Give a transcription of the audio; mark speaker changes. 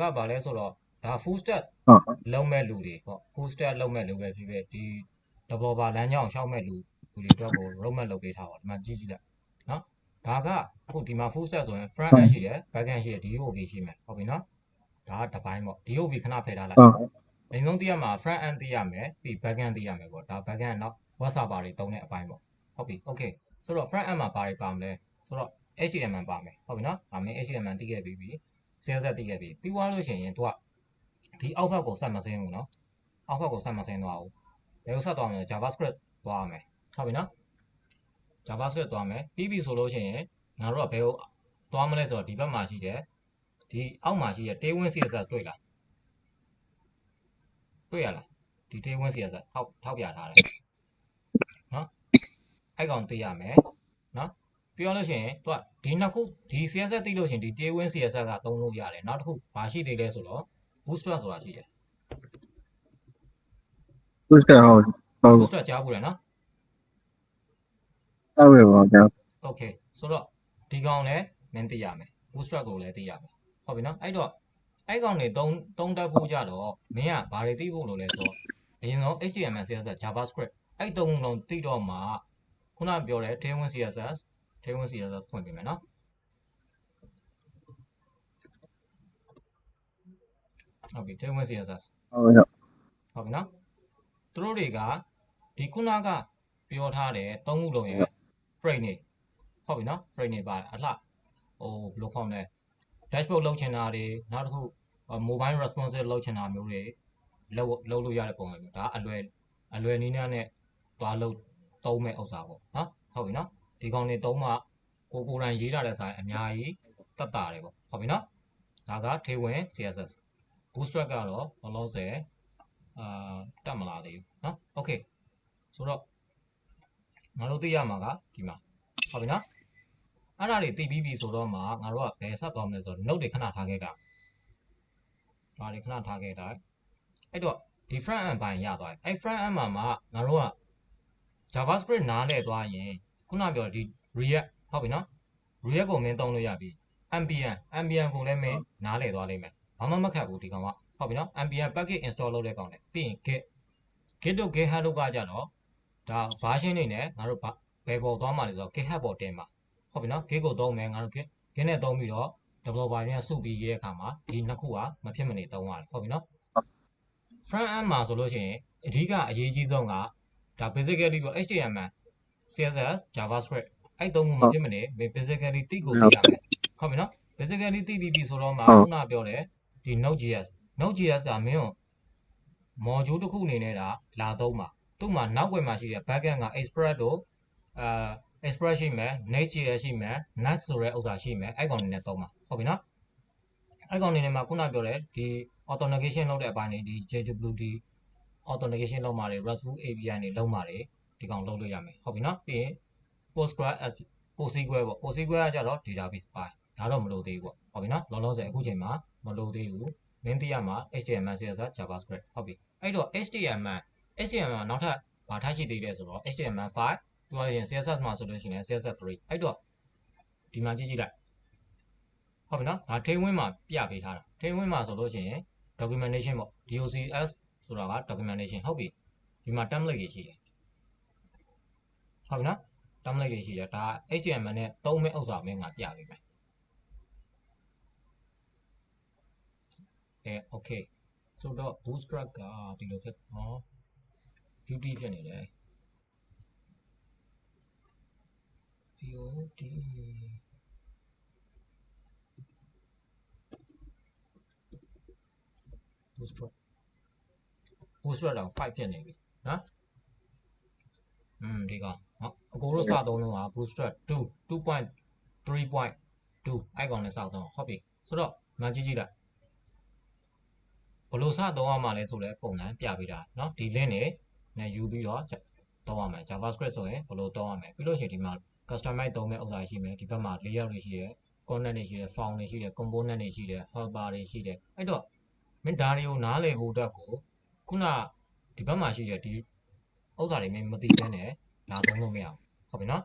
Speaker 1: ကဘာလဲဆိုတော့ဒါ full stack လုံးမဲ့လူတွေပေါ့ full stack လုံးမဲ့လူပဲဖြစ်ဖြစ်ဒီ developer လမ်းကြောင်းရှောက်မဲ့လူတွေအတွက်ကို roadmap လုပ်ပေးထားပါဒီမှာကြည့်လိုက်နော်ဒါကအခုဒီမှာ full stack ဆိုရင် front end ရှိတယ် back end ရှိတယ် DOV ရှိမယ်ဟုတ်ပြီနော်ဒါကတစ်ပိုင်းပေါ့ DOV ခဏဖယ်ထားလိုက်အရင်ဆုံးသိရမှာ front end သိရမယ်ပြီး back end သိရမယ်ပေါ့ဒါ back end နောက် web server တွေတုံးတဲ့အပိုင်းပေါ့ဟုတ်ပြီ okay ဆိုတော့ front end မှာဘာတွေပါမလဲဆိုတော့ HTML ပါမယ်ဟုတ်ပြီနော်ဒါမင်း HTML သိခဲ့ပြီ CSS သိခဲ့ပြီပြီးသွားလို့ရှိရင်သူကဒီအောက်ဘက်ကိုဆက်မစင်းဘူးနော်အောက်ဘက်ကိုဆက်မစင်းသွားဘူးဘယ်ကိုဆက်သွားမလဲ JavaScript သွားမယ်ဟုတ်ပြီနော် JavaScript သွားမယ်ပြီးပြီဆိုလို့ရှိရင်ငါတို့ကဘယ်ကိုသွားမလဲဆိုတော့ဒီဘက်မှာရှိတယ်ဒီအောက်မှာရှိတဲ့ Tailwind CSS တွေ့လားတွေ့ရလားဒီ Tailwind CSS ထောက်ပြထားတယ်နော်အဲ့ကောင်သိရမယ်နော်ပြီးတော့လို့ရှိရင်သူကဒီနှစ်ခုဒီ CSS သိလို့ရှိရင်ဒီ Tailwind CSS ကသုံးလို့ရတယ်နောက်တစ်ခုဘာရှိသေးလဲဆိုတော့ Bootstrap ဆိုတာရှိတယ်
Speaker 2: Bootstrap ဟုတ်
Speaker 1: Bootstrap ကြားဘူးလေနော်
Speaker 2: ဟုတ်ပြီပါဗျာ
Speaker 1: Okay ဆိုတော့ဒီကောင်လည်းမင်းသိရမယ် Bootstrap ကိုလည်းသိရမယ်ဟုတ်ပြီနော်အဲ့တော့အဲ့ကောင်တွေသုံးတတ်ဖို့ကြတော့မင်းကဘာတွေသိဖို့လို့လဲဆိုတော့အရင်ဆုံး HTML CSS JavaScript အဲ့သုံးခုလုံးသိတော့မှခုနပြောတဲ့ Tailwind CSS ဖွင့်ပေးမယ်နော်ဟုတ်ပြီ Tailwind CSS
Speaker 2: ဟုတ်ပြီ
Speaker 1: ဟုတ်ပြီနော်သူတို့တွေကဒီခုနကပြောထားတဲ့သုံးခုလုံးရဲ့ frame နေဟုတ်ပြီနော် frame နေပါတယ်အလှဟိုဘယ်လိုခေါ်မလဲ dashboard လုပ်ချင်တာတွေနောက်တစ်ခု mobile responsive လုပ်ချင်တာမျိုးတွေလုပ်လို့ရတဲ့ပုံစံမျိုးဒါအလွယ်နည်းနဲ့သွားလုပ်သုံးမဲ့ဥစ္စာပေါ့နော်ဟုတ်ပြီနော်ဒီကောင်တွေသုံးမှကိုယ်တိုင်ရေးထားတဲ့ဆိုင်အများကြီးတက်တာတယ်ပေါ့ဟုတ်ပြီနော်ဒါက Tailwind CSS Bootstrap ကတော့လောလောဆယ်တက်မလာသေးဘူးနော် okay ဆိုတော့ငါတို့သိရမှာကဒီမှာဟုတ်ပြီနော်အဲ့ဒါတွေသိပြီးပြီဆိုတော့မှငါတို့ကဘယ်ဆက်သွားမလဲဆိုတော့ note တွေခဏထားခဲ့တာဒါတွေခဏထားခဲ့တာအဲ့တော့ဒီ front end ပိုင်းရသွားပြီအဲ့ front end မှာငါတို့က JavaScript နားလည်သွားရင်ခုနပြောဒီ React ဟုတ်ပြီနော် React ကိုမင်းသုံးလို့ရပြီ npm ကိုလည်းမင်းနားလည်သွားလိမ့်မယ်ဘာမှမခက်ဘူးဒီကောင်ကဟုတ်ပြီနော် npm package install လုပ်တဲ့ကောင်နဲ့ပြီးရင် git တို့ github တို့ကကြတော့ဒါ version တွေနဲ့ငါတို့ဘယ်ပေါ်သွားမှာလဲဆိုတော့ github ပေါ်တင်မှာဟုတ်ပြီနော် git ကိုသုံးမယ်ငါတို့ git နဲ့သုံးပြီးတော့ developer တွေကစုပြီးရေးတဲ့အခါမှာဒီနှစ်ခုကမဖြစ်မနေသုံးရတယ်ဟုတ်ပြီနော် front end မှာဆိုလို့ရှိရင်အဓိကအရေးကြီးဆုံးကဒါ basically ပေါ့ HTML CSS JavaScript အဲ့သုံးခုမဖြစ်မနေ basically တိကိုသိရမယ်ဟုတ်ပြီနော် basically သိပြီးပြီဆိုတော့မှခုနပြောတယ်ဒီ Node.js ကမင်းကို module တစ်ခုအနေနဲ့ဒါလာသုံးပါသူ့မှာနောက်ွယ်မှာရှိတဲ့ backend က Express တို့Express ရှိမယ် Next.js ရှိမယ် Next ဆိုတဲ့ဥစ္စာရှိမယ်အဲ့ကောင်တွေနဲ့သုံးပါဟုတ်ပြီနော်အဲ့ကောင်တွေနဲ့မှာခုနပြောတယ်ဒီ authentication လုပ်တဲ့အပိုင်းတွေဒီ JWT authentication လုပ်မှာတွေ RESTful API တွေလုပ်မှာတွေဒီကောင်လုပ်လို့ရမယ်ဟုတ်ပြီနော်ပြီးရင် Postgres ပေါ့ Postgres ကကြတော့ database ပိုင်းဒါတော့မလို့သေးဘူးပေါ့ဟုတ်ပြီနော်လောလောဆယ်အခုချိန်မှာမလို့သေးဘူးမင်းသိရမှာ HTML CSS JavaScript ဟုတ်ပြီအဲ့တော့ HTML နောက်ထပ်ဘာထားရှိသေးလဲဆိုတော့ HTML5 ပြောရရင် CSS မှာဆိုလို့ရှိရင် CSS3 အဲ့တော့ဒီမှာကြည့်လိုက်ဟုတ်ပြီနော်ဒါ Tailwind မှာပြပေးထားတာ Tailwind မှာဆိုလို့ရှိရင် documentation ပေါ့ DOCS ဆိုတာက documentation ဟုတ်ပြီဒီမှာ template တွေရှိတယ်ဟုတ်ပြီနော် template တွေရှိတယ်ဒါ HTML နဲ့သုံးမဲ့ဥစ္စာမင်းငါပြပေးမယ်okay ဆိုတော့ Bootstrap ကဒီလိုဖြစ်duty ဖြစ်နေတယ် DOD Bootstrap တော့5ဖြစ်နေပြီနော်ဒီကောင်အကိုတို့စသုံးလုံးက Bootstrap 2.3.2 အဲ့ကောင်နဲ့စသုံးဟုတ်ပြီဆိုတော့မှကြည့်လိုက်ဘလို့စသုံးရမှာလဲဆိုလဲပုံစံပြပေးတာเนาะဒီ link တွေနဲ့ယူပြီးတော့သုံးရမယ် JavaScript ဆိုရင်ဘလို့သုံးရမယ်ပြီးလို့ရှိရင်ဒီမှာ customize သုံးမဲ့ဥစ္စာရှိမယ်ဒီဘက်မှာ layout တွေရှိတယ် content တွေရှိတယ် form တွေရှိတယ် component တွေရှိတယ် helper တွေရှိတယ်အဲ့တော့မင်းဒါတွေကိုနားလည်ဖို့အတွက်ကိုခုနဒီဘက်မှာရှိတဲ့ဒီဥစ္စာတွေမင်းမသိဘဲနဲ့လာသုံးလို့မရဘူးဟုတ်ပြီနော်